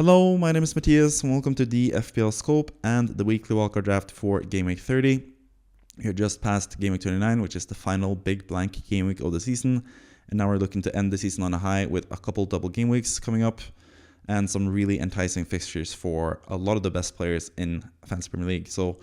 Hello, my name is Matthias, and welcome to the FPL Scope and the weekly wildcard draft for Game Week 30. We're just past Game Week 29, which is the final big blank game week of the season, and now we're looking to end the season on a high with a couple double game weeks coming up and some really enticing fixtures for a lot of the best players in Fantasy Premier League. So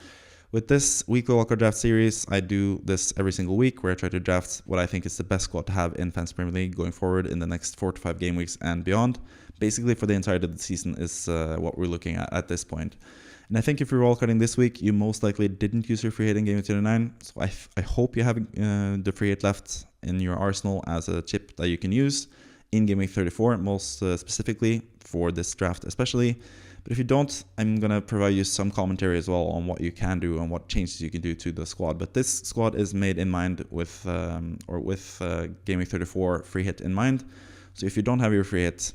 with this weekly wildcard draft series, I do this every single week where I try to draft what I think is the best squad to have in Fantasy Premier League going forward in the next 4 to 5 game weeks and beyond. Basically for the entirety of the season is what we're looking at this point. And I think if you're wildcarding this week, you most likely didn't use your free hit in Game Week 29. So I hope you have the free hit left in your arsenal as a chip that you can use in Game Week 34, most specifically for this draft especially. But if you don't, I'm going to provide you some commentary as well on what you can do and what changes you can do to the squad. But this squad is made in mind with Game Week 34 free hit in mind. So if you don't have your free hit,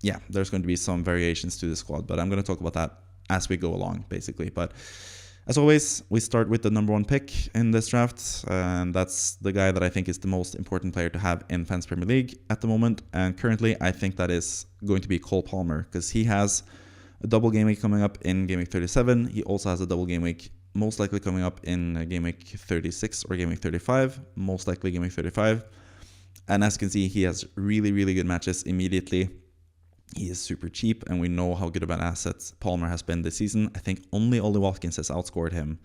yeah, there's going to be some variations to the squad, but I'm going to talk about that as we go along, basically. But as always, we start with the number one pick in this draft, and that's the guy that I think is the most important player to have in Fantasy Premier League at the moment. And currently, I think that is going to be Cole Palmer, because he has a double game week coming up in Game Week 37. He also has a double game week most likely coming up in Game Week 36 or Game Week 35, most likely Game Week 35. And as you can see, he has really, really good matches immediately. He is super cheap, and we know how good of an asset Palmer has been this season. I think only Ollie Watkins has outscored him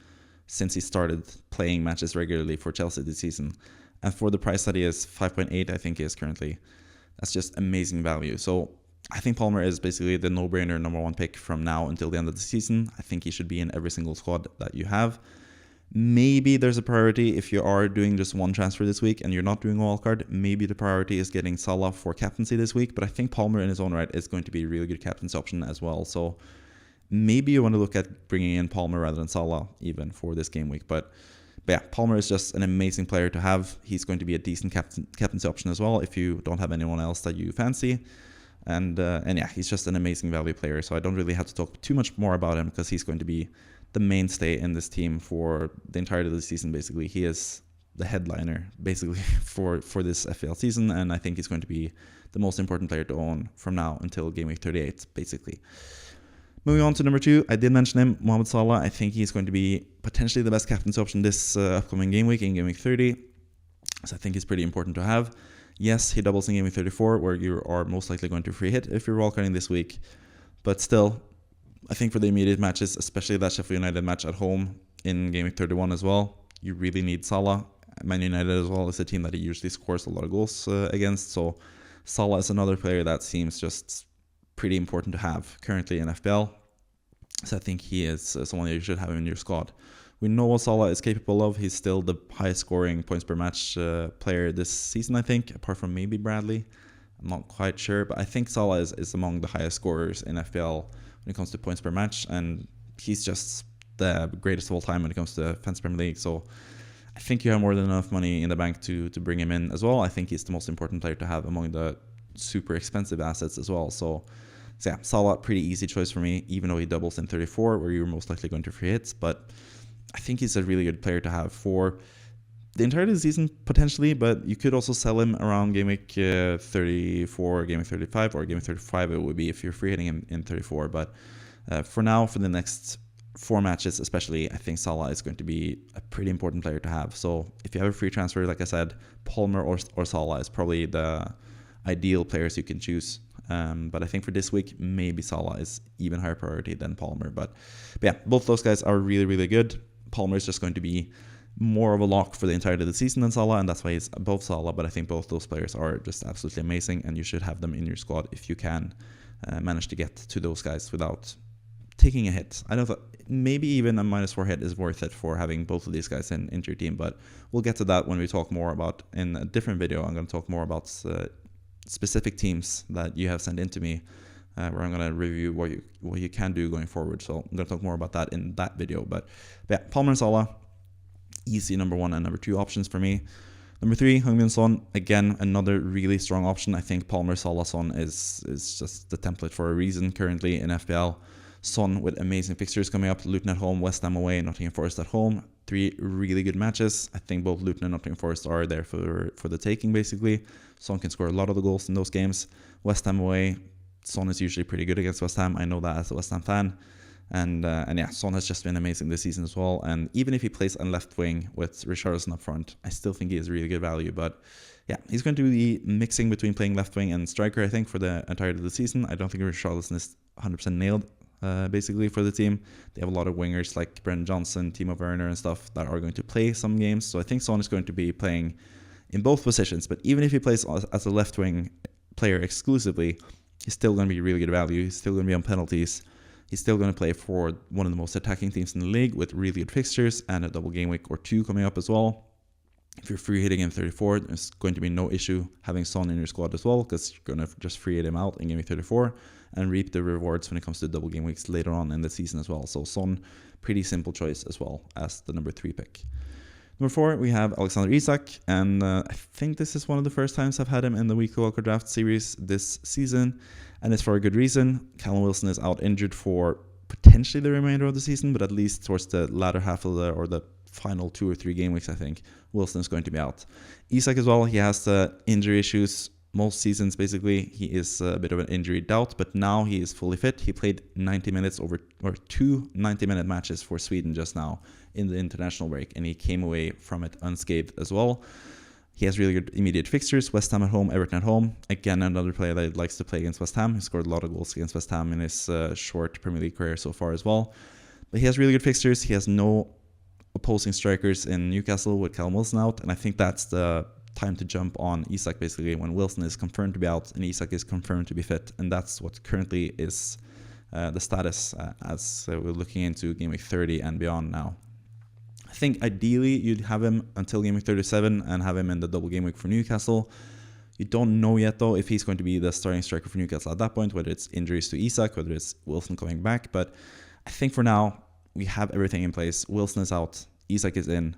since he started playing matches regularly for Chelsea this season. And for the price that he is, 5.8 I think he is currently, that's just amazing value. So I think Palmer is basically the no-brainer number one pick from now until the end of the season. I think he should be in every single squad that you have. Maybe there's a priority if you are doing just one transfer this week and you're not doing a wildcard. Maybe the priority is getting Salah for captaincy this week, but I think Palmer in his own right is going to be a really good captaincy option as well. So maybe you want to look at bringing in Palmer rather than Salah even for this game week. But yeah, Palmer is just an amazing player to have. He's going to be a decent captaincy option as well if you don't have anyone else that you fancy. And yeah, he's just an amazing value player. So I don't really have to talk too much more about him because he's going to be the mainstay in this team for the entirety of the season. Basically, he is the headliner basically for this FPL season, and I think he's going to be the most important player to own from now until Game Week 38 basically. Moving on to number 2, I did mention him, Mohamed Salah. I think he's going to be potentially the best captaincy option this upcoming game week in Game Week 30, so I think he's pretty important to have. Yes, he doubles in Game Week 34 where you are most likely going to free hit if you're wildcarding this week, but still I think for the immediate matches, especially that Sheffield United match at home in Game Week 31 as well, you really need Salah. Man United as well is a team that he usually scores a lot of goals against, so Salah is another player that seems just pretty important to have currently in FPL. So I think he is someone that you should have in your squad. We know what Salah is capable of. He's still the highest scoring points per match player this season, I think, apart from maybe Bradley. I'm not quite sure, but I think Salah is among the highest scorers in FPL when it comes to points per match, and he's just the greatest of all time when it comes to Fantasy Premier League. So I think you have more than enough money in the bank to bring him in as well. I think he's the most important player to have among the super expensive assets as well. So yeah, Salah, pretty easy choice for me, even though he doubles in 34 where you're most likely going to free hits. But I think he's a really good player to have for the entirety of the season potentially, but you could also sell him around Game Week 34, Game Week 35, or Game Week 35 it would be if you're free hitting him in 34. But for now, for the next 4 matches especially, I think Salah is going to be a pretty important player to have. So if you have a free transfer, like I said, Palmer or Salah is probably the ideal players you can choose. But I think for this week, maybe Salah is even higher priority than Palmer. But yeah, both those guys are really, really good. Palmer is just going to be more of a lock for the entirety of the season than Salah, and that's why he's above Salah. But I think both those players are just absolutely amazing, and you should have them in your squad if you can manage to get to those guys without taking a hit. I know that maybe even a -4 hit is worth it for having both of these guys into your team, but we'll get to that when we talk more about in a different video. I'm going to talk more about specific teams that you have sent in to me, where I'm going to review what you can do going forward. So I'm going to talk more about that in that video. But yeah, Palmer and Salah, easy number 1 and number 2 options for me. Number 3, Heung-min Son, again another really strong option. I think Palmer, Salah, Son is just the template for a reason currently in FPL. Son with amazing fixtures coming up: Luton at home, West Ham away, Nottingham Forest at home. 3 really good matches. I think both Luton and Nottingham Forest are there for the taking basically. Son can score a lot of the goals in those games. West Ham away, Son is usually pretty good against West Ham. I know that as a West Ham fan. And yeah, Son has just been amazing this season as well. And even if he plays on left wing with Richarlison up front, I still think he is really good value. But yeah, he's going to be mixing between playing left wing and striker, I think, for the entirety of the season. I don't think Richarlison is 100% nailed, basically, for the team. They have a lot of wingers like Brendan Johnson, Timo Werner and stuff that are going to play some games. So I think Son is going to be playing in both positions. But even if he plays as a left wing player exclusively, he's still going to be really good value. He's still going to be on penalties. He's still going to play for one of the most attacking teams in the league with really good fixtures and a double game week or two coming up as well. If you're free hitting in 34, there's going to be no issue having Son in your squad as well, because you're going to just free hit him out in game week 34 and reap the rewards when it comes to double game weeks later on in the season as well. So Son, pretty simple choice as well as the number 3 pick. Number 4, we have Alexander Isak, and I think this is one of the first times I've had him in the weekly Wildcard draft series this season, and it's for a good reason. Callum Wilson is out injured for potentially the remainder of the season, but at least towards the latter half of the final 2 or 3 game weeks, I think Wilson is going to be out. Isak as well, he has the injury issues most seasons basically. He is a bit of an injury doubt, but now he is fully fit. He played 90 minutes or 2 90-minute matches for Sweden just now in the international break, and he came away from it unscathed as well. He has really good immediate fixtures: West Ham at home, Everton at home. Again, another player that likes to play against West Ham. He scored a lot of goals against West Ham in his short Premier League career so far as well. But he has really good fixtures. He has no opposing strikers in Newcastle with Callum Wilson out, and I think that's the time to jump on Isak basically when Wilson is confirmed to be out and Isak is confirmed to be fit, and that's what currently is the status as we're looking into game week 30 and beyond now. I think ideally you'd have him until game week 37 and have him in the double game week for Newcastle. You don't know yet though if he's going to be the starting striker for Newcastle at that point, whether it's injuries to Isak, whether it's Wilson coming back, but I think for now we have everything in place. Wilson is out, Isak is in.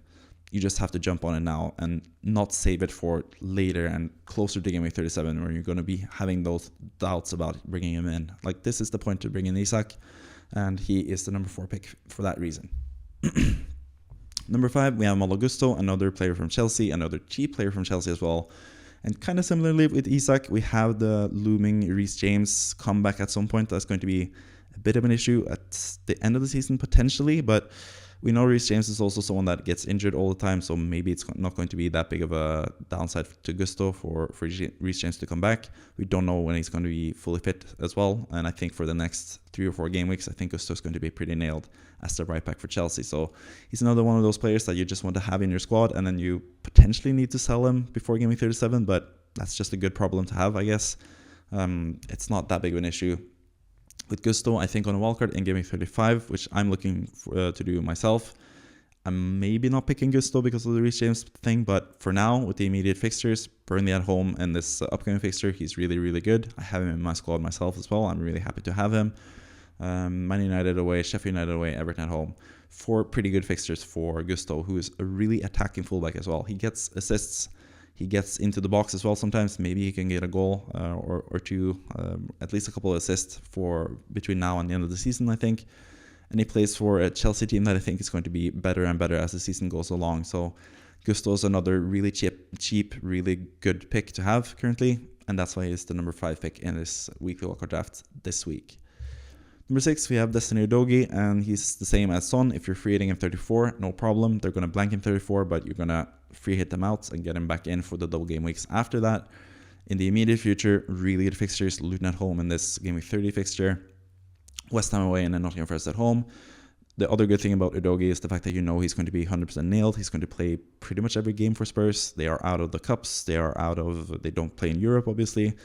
You just have to jump on it now and not save it for later and closer to game week 37 where you're going to be having those doubts about bringing him in. Like, this is the point to bring in Isak, and he is the number 4 pick for that reason. Number 5, we have Malo Gusto, another player from Chelsea, another cheap player from Chelsea as well. And kind of similarly with Isak, we have the looming Reece James comeback at some point. That's going to be a bit of an issue at the end of the season potentially, but we know Reece James is also someone that gets injured all the time, so maybe it's not going to be that big of a downside to Gusto for Reece James to come back. We don't know when he's going to be fully fit as well, and I think for the next 3 or 4 game weeks, I think Gusto is going to be pretty nailed as the right back for Chelsea. So he's another one of those players that you just want to have in your squad, and then you potentially need to sell him before game week 37, but that's just a good problem to have, I guess. It's not that big of an issue. With Gusto, I think on a wildcard in game week 35, which I'm looking to do myself, I'm maybe not picking Gusto because of the Reece James thing, but for now, with the immediate fixtures, Burnley at home and this upcoming fixture, he's really, really good. I have him in my squad myself as well. I'm really happy to have him. Man United away, Sheffield United away, Everton at home. 4 pretty good fixtures for Gusto, who is a really attacking fullback as well. He gets assists. He gets into the box as well sometimes. Maybe he can get a goal or two, at least a couple of assists for between now and the end of the season, I think. And he plays for a Chelsea team that I think is going to be better and better as the season goes along. So Gusto is another really cheap, really good pick to have currently. And that's why he's the number 5 pick in this weekly Wildcard draft this week. Number 6, we have Destiny Udogie, and he's the same as Son. If you're free hitting him 34, no problem. They're going to blank him 34, but you're going to free hit them out and get him back in for the double game weeks after that. In the immediate future, really good fixtures. Luton at home in this game week 30 fixture. West Ham away and then Nottingham Forest at home. The other good thing about Udogie is the fact that you know he's going to be 100% nailed. He's going to play pretty much every game for Spurs. They are out of the cups. They don't play in Europe, obviously.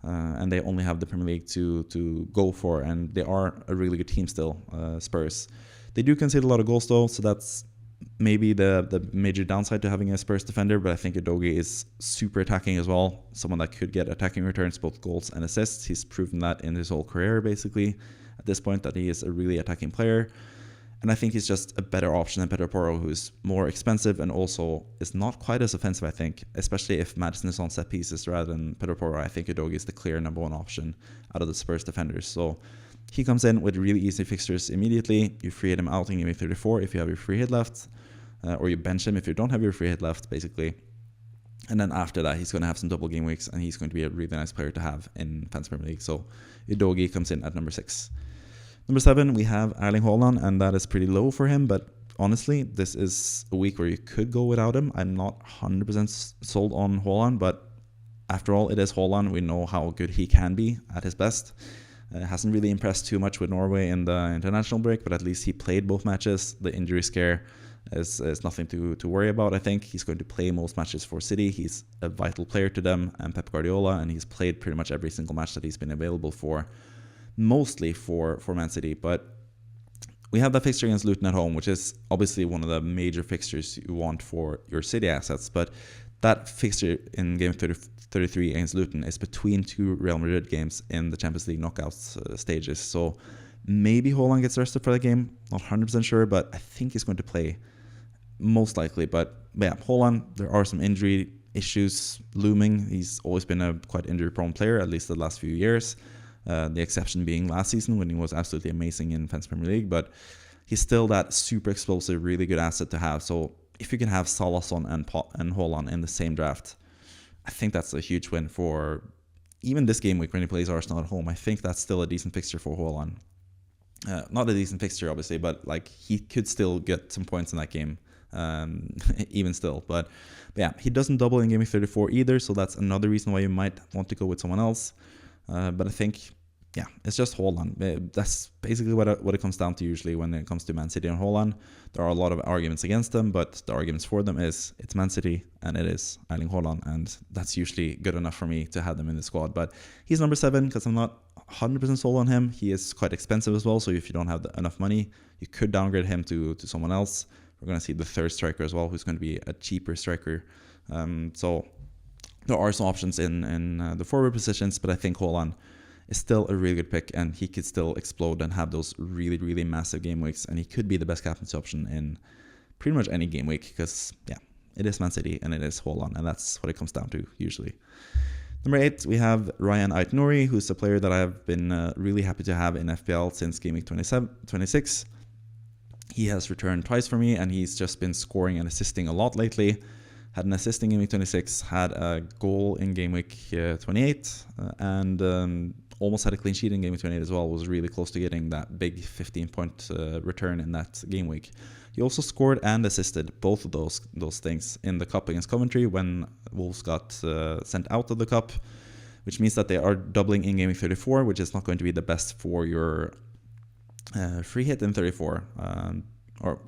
And they only have the Premier League to go for, and they are a really good team still, Spurs. They do concede a lot of goals though, so that's maybe the major downside to having a Spurs defender, but I think Udogie is super attacking as well, someone that could get attacking returns, both goals and assists. He's proven that in his whole career, basically, at this point, that he is a really attacking player. And I think he's just a better option than Pedro Porro, who's more expensive and also is not quite as offensive, I think, especially if Maddison is on set pieces rather than Pedro Porro. I think Udogie is the clear number 1 option out of the Spurs defenders. So he comes in with really easy fixtures immediately. You free hit him out in game 34 if you have your free hit left, or you bench him if you don't have your free hit left, basically. And then after that, he's going to have some double game weeks, and he's going to be a really nice player to have in Fantasy Premier League. So Udogie comes in at number 6. Number 7, we have Erling Haaland, and that is pretty low for him. But honestly, this is a week where you could go without him. I'm not 100% sold on Haaland, but after all, it is Haaland. We know how good he can be at his best. Hasn't really impressed too much with Norway in the international break, but at least he played both matches. The injury scare is nothing to worry about. I think he's going to play most matches for City. He's a vital player to them and Pep Guardiola, and he's played pretty much every single match that he's been available for, mostly for Man City. But we have that fixture against Luton at home, which is obviously one of the major fixtures you want for your City assets. But that fixture in game 33 against Luton is between 2 Real Madrid games in the Champions League knockouts stages. So maybe Haaland gets rested for that game. Not 100% sure, but I think he's going to play most likely. But yeah, Haaland, there are some injury issues looming. He's always been a quite injury-prone player, at least the last few years. The exception being last season when he was absolutely amazing in Fantasy Premier League. But he's still that super explosive, really good asset to have. So if you can have Salah, Son, and Haaland in the same draft, I think that's a huge win for even this game week when he plays Arsenal at home. I think that's still a decent fixture for Haaland. Not a decent fixture, obviously, but like he could still get some points in that game, even still. But yeah, he doesn't double in game 34 either, so that's another reason why you might want to go with someone else. But I think, yeah, it's just Haaland. That's basically what it comes down to usually when it comes to Man City and Haaland. There are a lot of arguments against them, but the arguments for them is it's Man City and it is Erling Haaland, and that's usually good enough for me to have them in the squad. But he's number 7 because I'm not 100% sold on him. He is quite expensive as well, so if you don't have enough money, you could downgrade him to someone else. We're going to see the third striker as well, who's going to be a cheaper striker. So there are some options in the forward positions, but I think Haaland is still a really good pick, and he could still explode and have those really, really massive game weeks, and he could be the best captaincy option in pretty much any game week because, yeah, it is Man City and it is Haaland, and that's what it comes down to usually. Number 8, we have Ryan Ait-Nouri, who's a player that I've been really happy to have in FPL since game week 26. He has returned twice for me, and he's just been scoring and assisting a lot lately. Had an assist in game week 26, had a goal in game week 28, and almost had a clean sheet in game week 28 as well. Was really close to getting that big 15-point return in that game week. He also scored and assisted both of those things in the cup against Coventry when Wolves got sent out of the cup, which means that they are doubling in game week 34, which is not going to be the best for your free hit in 34. Or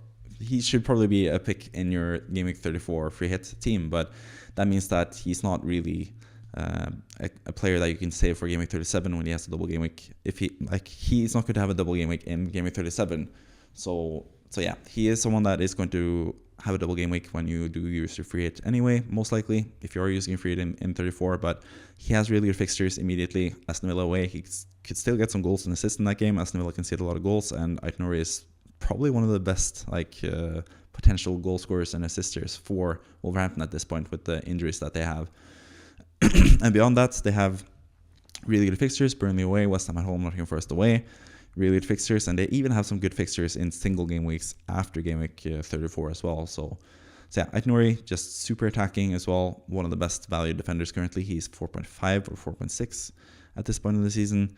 he should probably be a pick in your game week 34 free hit team, but that means that he's not really a player that you can save for game week 37 when he has a double game week. If he's not going to have a double game week in game week 37. So yeah, he is someone that is going to have a double game week when you do use your free hit anyway, most likely, if you are using free hit in 34. But he has really good fixtures immediately. Aston Villa away, he could still get some goals and assists in that game. Aston Villa conceded a lot of goals, and Ait-Nouri is probably one of the best potential goal scorers and assisters for Wolverhampton at this point with the injuries that they have. And beyond that, they have really good fixtures: Burnley away, West Ham at home, Nottingham Forest away. Really good fixtures, and they even have some good fixtures in single game weeks after game week 34 as well. So yeah, Ait-Nouri, just super attacking as well. One of the best value defenders currently. He's 4.5 or 4.6 at this point in the season.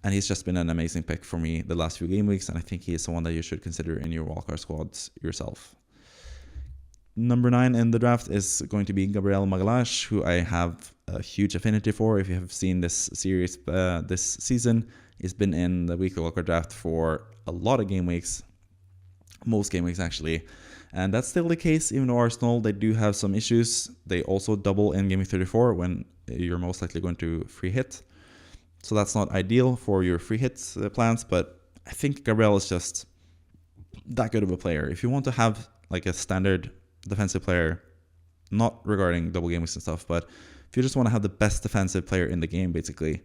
And he's just been an amazing pick for me the last few game weeks, and I think he is someone that you should consider in your wildcard squads yourself. Number 9 in the draft is going to be Gabriel Magalhaes, who I have a huge affinity for. If you have seen this series this season, he's been in the weekly wildcard draft for a lot of game weeks, most game weeks actually. And that's still the case, even though Arsenal, they do have some issues. They also double in game week 34 when you're most likely going to free hit. So that's not ideal for your free hit plans, but I think Gabriel is just that good of a player. If you want to have like a standard defensive player, not regarding double game weeks and stuff, but if you just want to have the best defensive player in the game, basically,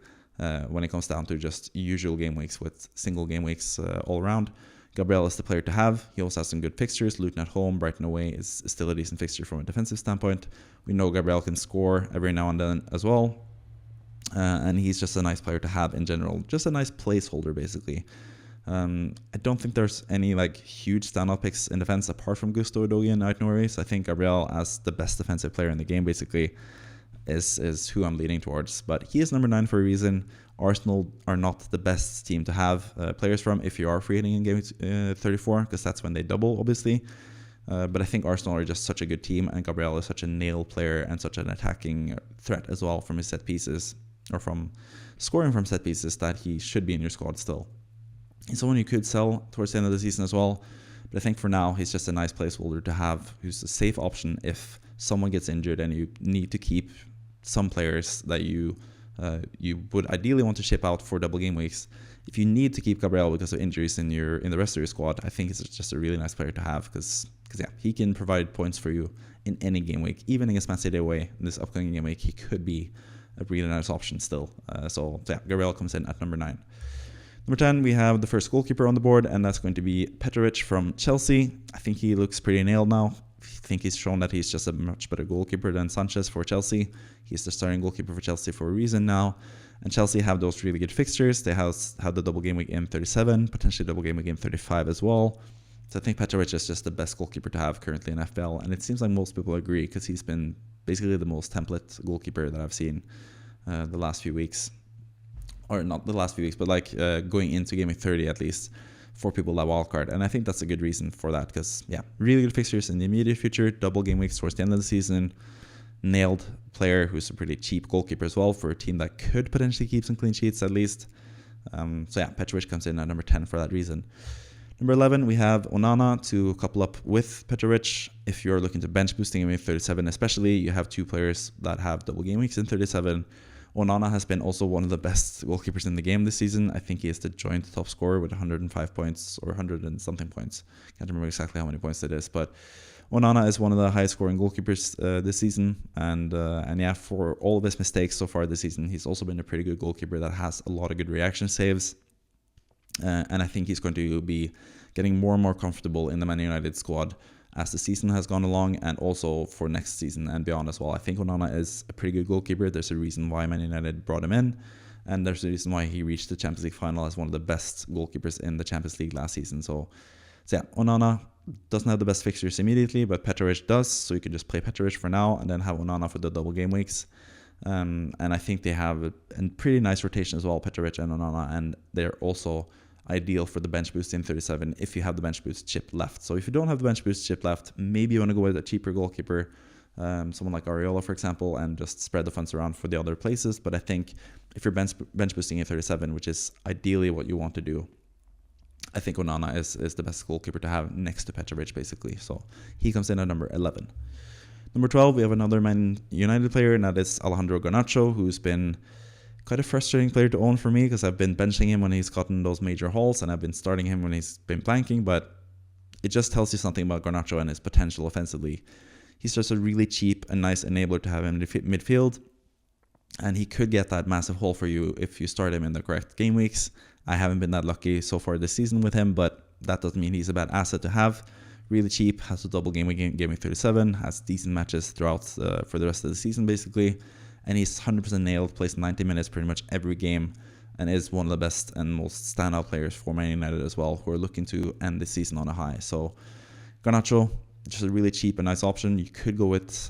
when it comes down to just usual game weeks with single game weeks all around, Gabriel is the player to have. He also has some good fixtures. Luton at home, Brighton away is still a decent fixture from a defensive standpoint. We know Gabriel can score every now and then as well. And he's just a nice player to have in general. Just a nice placeholder, basically. I don't think there's any like huge standout picks in defense apart from Gusto, Udogie, and Ait-Nouri. So I think Gabriel, as the best defensive player in the game, basically is who I'm leaning towards. But he is number 9 for a reason. Arsenal are not the best team to have players from if you are free hitting in game 34, because that's when they double, obviously. But I think Arsenal are just such a good team, and Gabriel is such a nail player and such an attacking threat as well from his set pieces, or from scoring from set pieces, that he should be in your squad still. He's someone you could sell towards the end of the season as well, but I think for now he's just a nice placeholder to have, who's a safe option if someone gets injured and you need to keep some players that you would ideally want to ship out for double game weeks. If you need to keep Gabriel because of injuries in the rest of your squad, I think it's just a really nice player to have, because he can provide points for you in any game week. Even against Man City away in this upcoming game week, he could be a really nice option still. So Gabriel comes in at number 9. Number 10, we have the first goalkeeper on the board, and that's going to be Petrovic from Chelsea. I think he looks pretty nailed now. I think he's shown that he's just a much better goalkeeper than Sanchez for Chelsea. He's the starting goalkeeper for Chelsea for a reason now. And Chelsea have those really good fixtures. They have the double game week in 37, potentially double game week in 35 as well. So I think Petrovic is just the best goalkeeper to have currently in FPL. And it seems like most people agree, because he's been basically the most template goalkeeper that I've seen the last few weeks. Or not the last few weeks, but like going into game week 30 at least, for people that wildcard. And I think that's a good reason for that, because really good fixtures in the immediate future, double game weeks towards the end of the season, nailed player who's a pretty cheap goalkeeper as well for a team that could potentially keep some clean sheets at least. Petrovic comes in at number 10 for that reason. Number 11, we have Onana to couple up with Petrovic. If you're looking to bench boosting in game 37 especially, you have 2 players that have double game weeks in 37. Onana has been also one of the best goalkeepers in the game this season. I think he is the joint top scorer with 105 points or 100 and something points. Can't remember exactly how many points it is, but Onana is one of the highest scoring goalkeepers this season. And for all of his mistakes so far this season, he's also been a pretty good goalkeeper that has a lot of good reaction saves. And I think he's going to be getting more and more comfortable in the Man United squad as the season has gone along, and also for next season and beyond as well. I think Onana is a pretty good goalkeeper. There's a reason why Man United brought him in, and there's a reason why he reached the Champions League final as one of the best goalkeepers in the Champions League last season. So Onana doesn't have the best fixtures immediately, but Petrovic does, so you can just play Petrovic for now and then have Onana for the double game weeks. And I think they have a pretty nice rotation as well, Petrovic and Onana, and they're also ideal for the bench boost in 37 if you have the bench boost chip left. So if you don't have the bench boost chip left, maybe you want to go with a cheaper goalkeeper, someone like Areola, for example, and just spread the funds around for the other places. But I think if you're bench boosting in 37, which is ideally what you want to do, I think Onana is the best goalkeeper to have next to Petrovic, basically. So he comes in at number 11. Number 12, we have another Man United player, and that is Alejandro Garnacho, who's been quite a frustrating player to own for me, because I've been benching him when he's gotten those major hauls, and I've been starting him when he's been blanking. But it just tells you something about Garnacho and his potential offensively. He's just a really cheap and nice enabler to have in midfield, and he could get that massive haul for you if you start him in the correct game weeks. I haven't been that lucky so far this season with him, but that doesn't mean he's a bad asset to have. Really cheap, has a double game week 37, has decent matches throughout for the rest of the season basically, and he's 100% nailed, plays 90 minutes pretty much every game, and is one of the best and most standout players for Man United as well, who are looking to end the season on a high. So Garnacho, just a really cheap and nice option. You could go with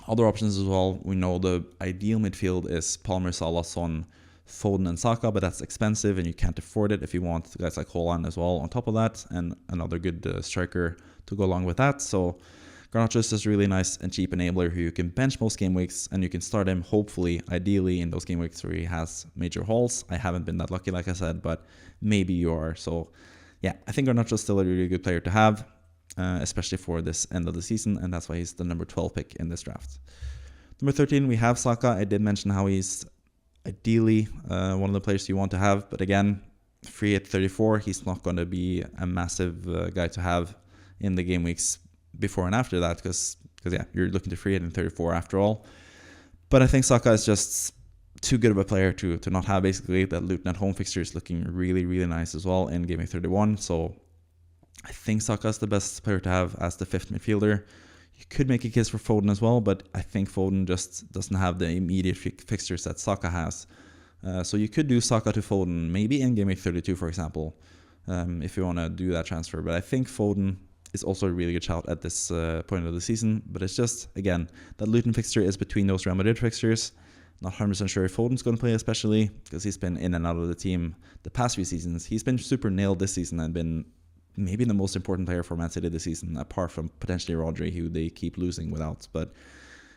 other options as well. We know the ideal midfield is Palmer, Salah, Son, Foden and Saka, but that's expensive and you can't afford it if you want guys like Haaland as well on top of that, and another good striker to go along with that. So Garnacho is just a really nice and cheap enabler who you can bench most game weeks, and you can start him hopefully, ideally, in those game weeks where he has major hauls. I haven't been that lucky, like I said, but maybe you are. So yeah, I think Garnacho is still a really good player to have, especially for this end of the season, and that's why he's the number 12 pick in this draft. Number 13, we have Saka. I did mention how he's ideally one of the players you want to have, but again, free at 34, he's not going to be a massive guy to have in the game weeks before and after that, because yeah, you're looking to free it in 34 after all. But I think Saka is just too good of a player to not have. Basically, that Luton at home fixture is looking really, really nice as well in game week 31. So I think Saka is the best player to have as the fifth midfielder. You could make a case for Foden as well, but I think Foden just doesn't have the immediate fixtures that Saka has. So you could do Saka to Foden, maybe in Game Week 32, for example, if you want to do that transfer. But I think Foden is also a really good shout at this point of the season. But it's just, again, that Luton fixture is between those Real Madrid fixtures. Not 100% sure if Foden's going to play, especially because he's been in and out of the team the past few seasons. He's been super nailed this season and been maybe the most important player for Man City this season, apart from potentially Rodri, who they keep losing without. But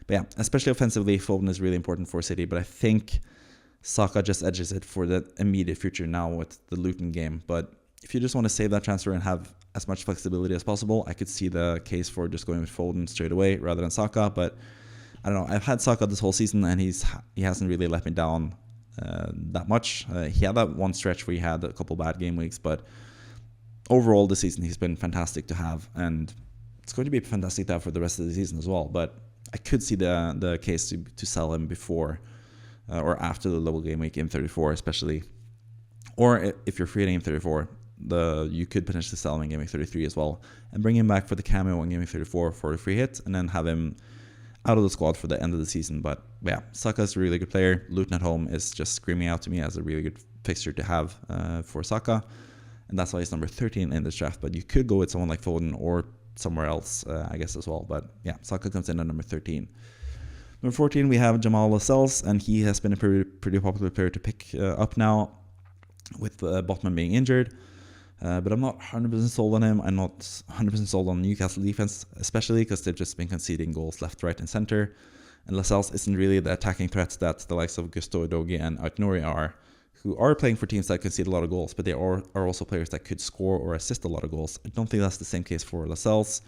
yeah, especially offensively, Foden is really important for City. But I think Saka just edges it for the immediate future now with the Luton game. But if you just want to save that transfer and have as much flexibility as possible, I could see the case for just going with Foden straight away rather than Saka. But I don't know. I've had Saka this whole season, and he hasn't really let me down that much. He had that one stretch where he had a couple bad game weeks, but overall this season he's been fantastic to have, and it's going to be fantastic to have for the rest of the season as well. But I could see the case to sell him before or after the double game week in 34, especially. Or if you're free hitting in 34, you could potentially sell him in game week 33 as well, and bring him back for the cameo in game week 34 for a free hit, and then have him out of the squad for the end of the season. But yeah, Saka's a really good player. Luton at home is just screaming out to me as a really good fixture to have for Saka, and that's why he's number 13 in this draft. But you could go with someone like Foden or somewhere else, I guess, as well. But yeah, Saka comes in at number 13. Number 14, we have Jamal Lascelles, and he has been a pretty popular player to pick up now, with Botman being injured. But I'm not 100% sold on him. I'm not 100% sold on Newcastle defense, especially because they've just been conceding goals left, right, and center. And Lascelles isn't really the attacking threat that the likes of Udogie and Ait-Nouri are, who are playing for teams that concede a lot of goals, but they are also players that could score or assist a lot of goals. I don't think that's the same case for Lascelles.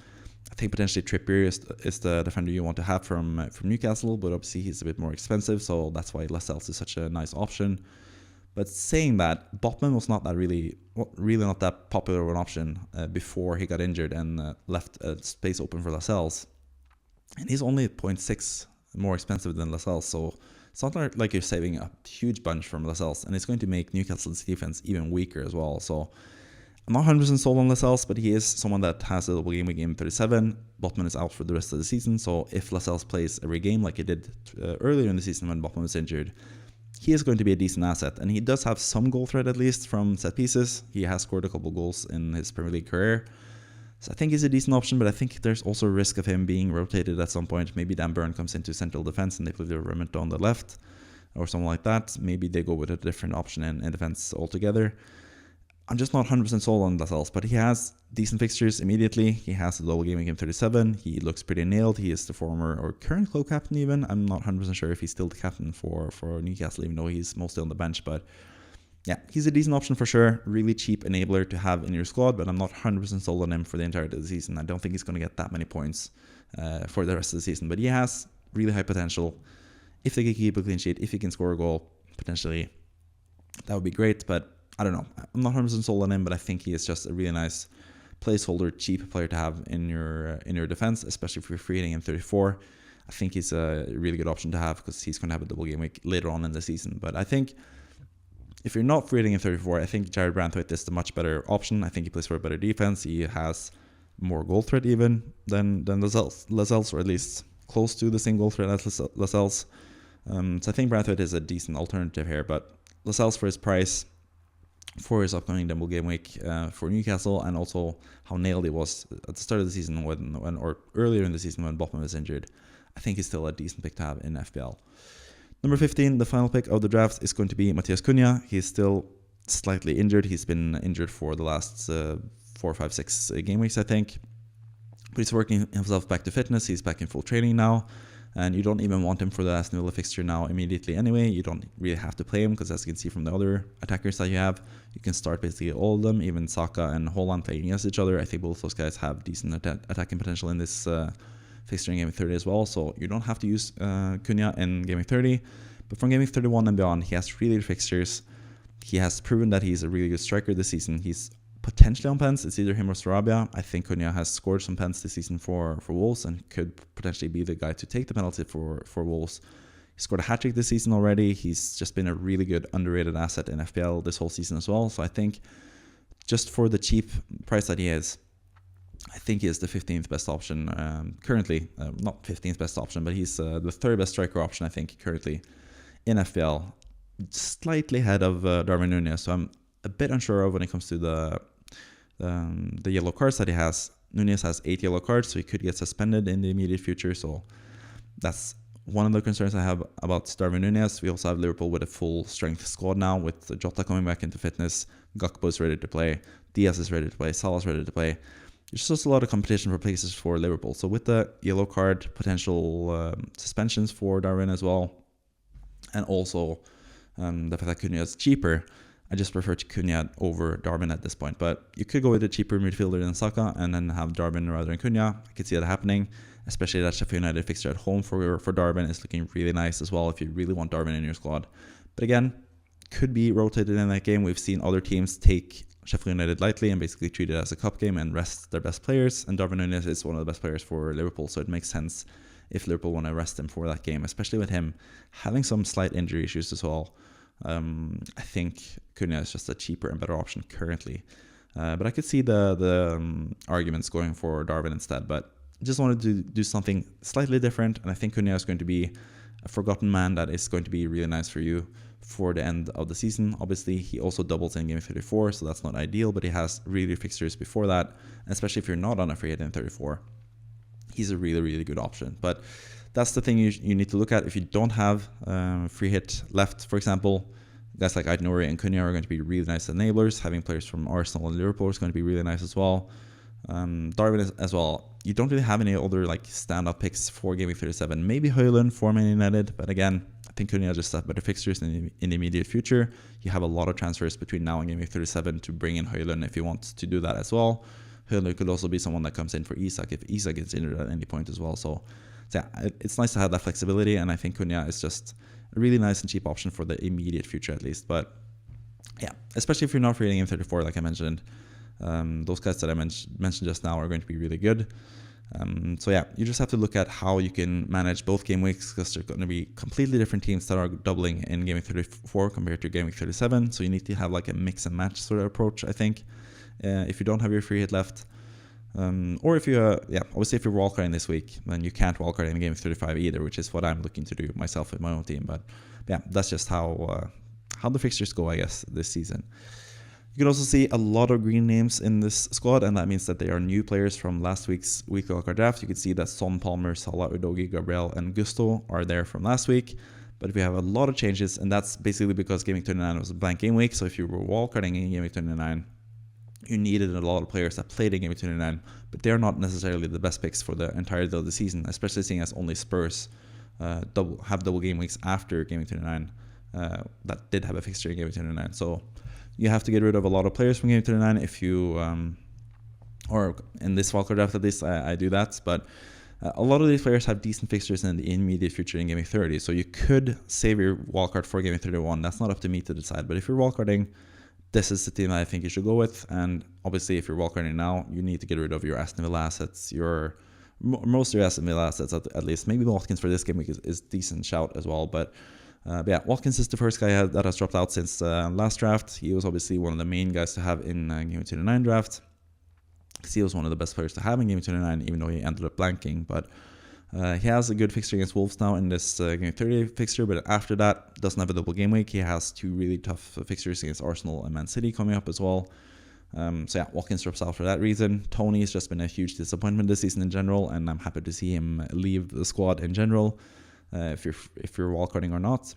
I think potentially Trippier is the defender you want to have from Newcastle, but obviously he's a bit more expensive, so that's why Lascelles is such a nice option. But saying that, Botman was not that popular of an option before he got injured and left space open for Lascelles. And he's only 0.6 more expensive than Lascelles, so it's not like you're saving a huge bunch from Lascelles, and it's going to make Newcastle's defense even weaker as well. So I'm not 100% sold on Lascelles, but he is someone that has a double game week in 37. Botman is out for the rest of the season, so if Lascelles plays every game like he did earlier in the season when Botman was injured, he is going to be a decent asset, and he does have some goal threat at least from set pieces. He has scored a couple goals in his Premier League career, so I think he's a decent option, but I think there's also a risk of him being rotated at some point. Maybe Dan Burn comes into central defense and they play the Remington on the left or something like that. Maybe they go with a different option in defense altogether. I'm just not 100% sold on Lascelles, but he has decent fixtures immediately. He has a double game week in 37. He looks pretty nailed. He is the former or current club captain even. I'm not 100% sure if he's still the captain for Newcastle, even though he's mostly on the bench. But yeah, he's a decent option for sure. Really cheap enabler to have in your squad, but I'm not 100% sold on him for the entirety of the season. I don't think he's going to get that many points for the rest of the season. But he has really high potential. If they can keep a clean sheet, if he can score a goal, potentially, that would be great. But I don't know. I'm not 100% sold on him, but I think he is just a really nice placeholder, cheap player to have in your defense, especially if you're free hitting in 34. I think he's a really good option to have because he's going to have a double game week later on in the season. But I think if you're not free hitting in 34, I think Jared Branthwaite is the much better option. I think he plays for a better defense. He has more goal threat even than Lascelles, or at least close to the same goal threat as Lascelles. So I think Branthwaite is a decent alternative here, but Lascelles for his price, for his upcoming double game week for Newcastle, and also how nailed he was at the start of the season when or earlier in the season when Botman was injured, I think he's still a decent pick to have in FPL. Number 15, the final pick of the draft, is going to be Matheus Cunha. He's still slightly injured. He's been injured for the last 4, 5, 6 game weeks, I think. But he's working himself back to fitness. He's back in full training now. And you don't even want him for the Aston Villa fixture now immediately anyway. You don't really have to play him because, as you can see from the other attackers that you have, you can start basically all of them, even Saka and Haaland playing against each other. I think both those guys have decent attacking potential in this fixture in Game Week 30 as well. So you don't have to use Cunha in Game Week 30. But from Game Week 31 and beyond, he has really good fixtures. He has proven that he's a really good striker this season. He's potentially on pens. It's either him or Sarabia. I think Cunha has scored some pens this season for Wolves and could potentially be the guy to take the penalty for Wolves. He scored a hat-trick this season already. He's just been a really good underrated asset in FPL this whole season as well. So I think just for the cheap price that he is, I think he is the 15th best option currently. Not 15th best option, but he's the third best striker option, I think, currently in FPL. slightly ahead of Darwin Núñez. So I'm a bit unsure of when it comes to the yellow cards that he has. Núñez has 8 yellow cards, so he could get suspended in the immediate future. So that's one of the concerns I have about Darwin Núñez. We also have Liverpool with a full strength squad now, with Jota coming back into fitness. Gakpo is ready to play. Diaz is ready to play. Salah is ready to play. There's just a lot of competition for places for Liverpool. So with the yellow card, potential suspensions for Darwin as well, and also the fact that Cunha is cheaper, I just prefer Cunha over Darwin at this point. But you could go with a cheaper midfielder than Saka and then have Darwin rather than Cunha. I could see that happening, especially that Sheffield United fixture at home for Darwin is looking really nice as well if you really want Darwin in your squad. But again, could be rotated in that game. We've seen other teams take Sheffield United lightly and basically treat it as a cup game and rest their best players. And Darwin Núñez is one of the best players for Liverpool, so it makes sense if Liverpool want to rest him for that game, especially with him having some slight injury issues as well. I think Cunha is just a cheaper and better option currently. But I could see the arguments going for Darwin instead. But I just wanted to do something slightly different. And I think Cunha is going to be a forgotten man that is going to be really nice for you for the end of the season. Obviously, he also doubles in game 34, so that's not ideal. But he has really fixtures before that. And especially if you're not on a free hit in 34, he's a really, really good option. But that's the thing you need to look at. If you don't have free hit left, for example, guys like Ait-Nouri and Cunha are going to be really nice enablers. Having players from Arsenal and Liverpool is going to be really nice as well. Darwin is, as well. You don't really have any other like standout picks for Game Week 37. Maybe Haaland for Man United, but again, I think Cunha just have better fixtures in the immediate future. You have a lot of transfers between now and Game Week 37 to bring in Haaland if you want to do that as well. Haaland could also be someone that comes in for Isak if Isak gets injured at any point as well. So yeah, it's nice to have that flexibility, and I think Cunha is just a really nice and cheap option for the immediate future at least. But yeah, especially if you're not free hitting in 34, like I mentioned, those guys that I mentioned just now are going to be really good. So yeah, you just have to look at how you can manage both game weeks, because they're going to be completely different teams that are doubling in game week 34 compared to game week 37. So you need to have like a mix and match sort of approach, I think. If you don't have your free hit left, or if you, obviously if you're wildcarding this week, then you can't wildcard in game week 35 either, which is what I'm looking to do myself with my own team. But yeah, that's just how the fixtures go, I guess, this season. You can also see a lot of green names in this squad, and that means that they are new players from last week's weekly wildcard draft. You can see that Son, Palmer, Salah, Udogie, Gabriel, and Gusto are there from last week. But we have a lot of changes, and that's basically because game week 29 was a blank game week. So if you were wildcarding in game week 29, you needed a lot of players that played in game week 29, but they're not necessarily the best picks for the entirety of the season, especially seeing as only Spurs have double game weeks after game week 29 that did have a fixture in game week 29. So you have to get rid of a lot of players from game week 29 if you, or in this wildcard draft at least, I do that. But a lot of these players have decent fixtures in the immediate future in game week 30. So you could save your wildcard for game week 31. That's not up to me to decide. But if you're wildcarding, this is the team that I think you should go with. And obviously, if you're wildcarding now, you need to get rid of your Aston Villa assets, most of your Aston Villa assets at least. Maybe Watkins for this game week is decent shout as well. But yeah, Watkins is the first guy that has dropped out since last draft. He was obviously one of the main guys to have in Game Week 29 draft. He was one of the best players to have in Game Week 29, even though he ended up blanking. But he has a good fixture against Wolves now in this Game Week 30 fixture. But after that, doesn't have a double game week. He has two really tough fixtures against Arsenal and Man City coming up as well. So yeah, Watkins drops out for that reason. Tony has just been a huge disappointment this season in general, and I'm happy to see him leave the squad in general. If you're wildcarding or not.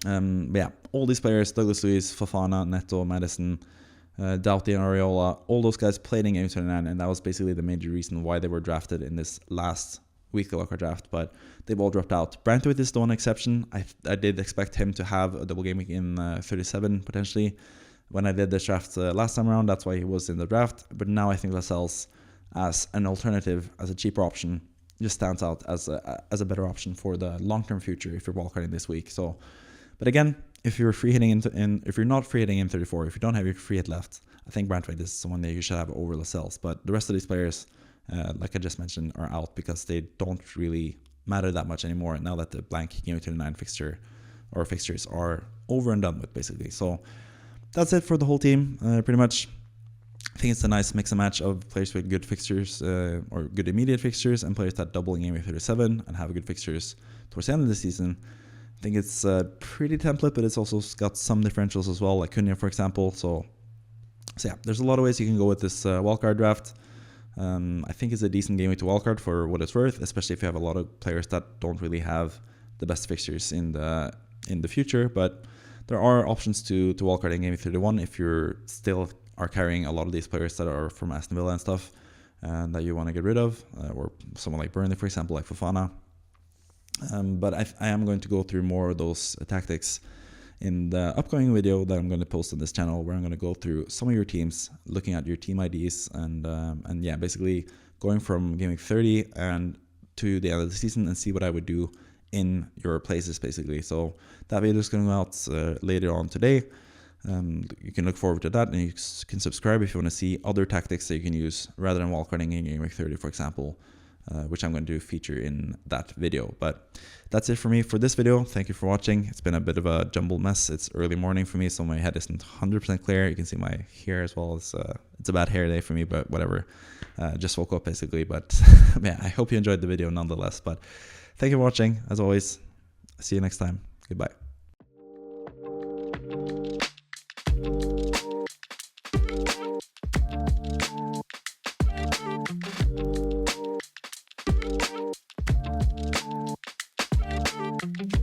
But yeah, all these players, Douglas Luiz, Fofana, Neto, Madison, Doughty and Areola, all those guys played in Game 29, and that was basically the major reason why they were drafted in this last weekly wildcard draft, but they've all dropped out. Brantwaite is the one exception. I did expect him to have a double game week in 37 potentially. When I did this draft last time around, that's why he was in the draft. But now I think Lascelles as an alternative, as a cheaper option, just stands out as a better option for the long-term future if you're wildcarding this week. So, but again, if you're free hitting if you're not free hitting in 34, if you don't have your free hit left, I think Brantwaite is someone that you should have over Lascelles. But the rest of these players, like I just mentioned, are out because they don't really matter that much anymore now that the blank Game 29 fixture or fixtures are over and done with, basically. So that's it for the whole team, pretty much. I think it's a nice mix and match of players with good fixtures or good immediate fixtures and players that double in Game Week 37 and have good fixtures towards the end of the season. I think it's a pretty template, but it's also got some differentials as well, like Cunha, for example. So yeah, there's a lot of ways you can go with this wildcard draft. I think it's a decent game week to wildcard for what it's worth, especially if you have a lot of players that don't really have the best fixtures in the future. But there are options to wildcard in game week 31 if you're still are carrying a lot of these players that are from Aston Villa and stuff, and that you want to get rid of, or someone like Burnley, for example, like Fofana. But I am going to go through more of those tactics in the upcoming video that I'm going to post on this channel, where I'm going to go through some of your teams, looking at your team IDs, and yeah, basically going from game week 30 and to the end of the season and see what I would do in your places, basically. So that video is going to go out later on today. You can look forward to that, and you can subscribe if you want to see other tactics that you can use rather than wildcarding in game week 30, for example, which I'm going to feature in that video. But that's it for me for this video. Thank you for watching. It's been a bit of a jumbled mess. It's early morning for me, so my head isn't 100% clear. You can see my hair as well. It's a bad hair day for me, but whatever. Just woke up, basically. But yeah, I hope you enjoyed the video nonetheless. But thank you for watching. As always, see you next time. Goodbye.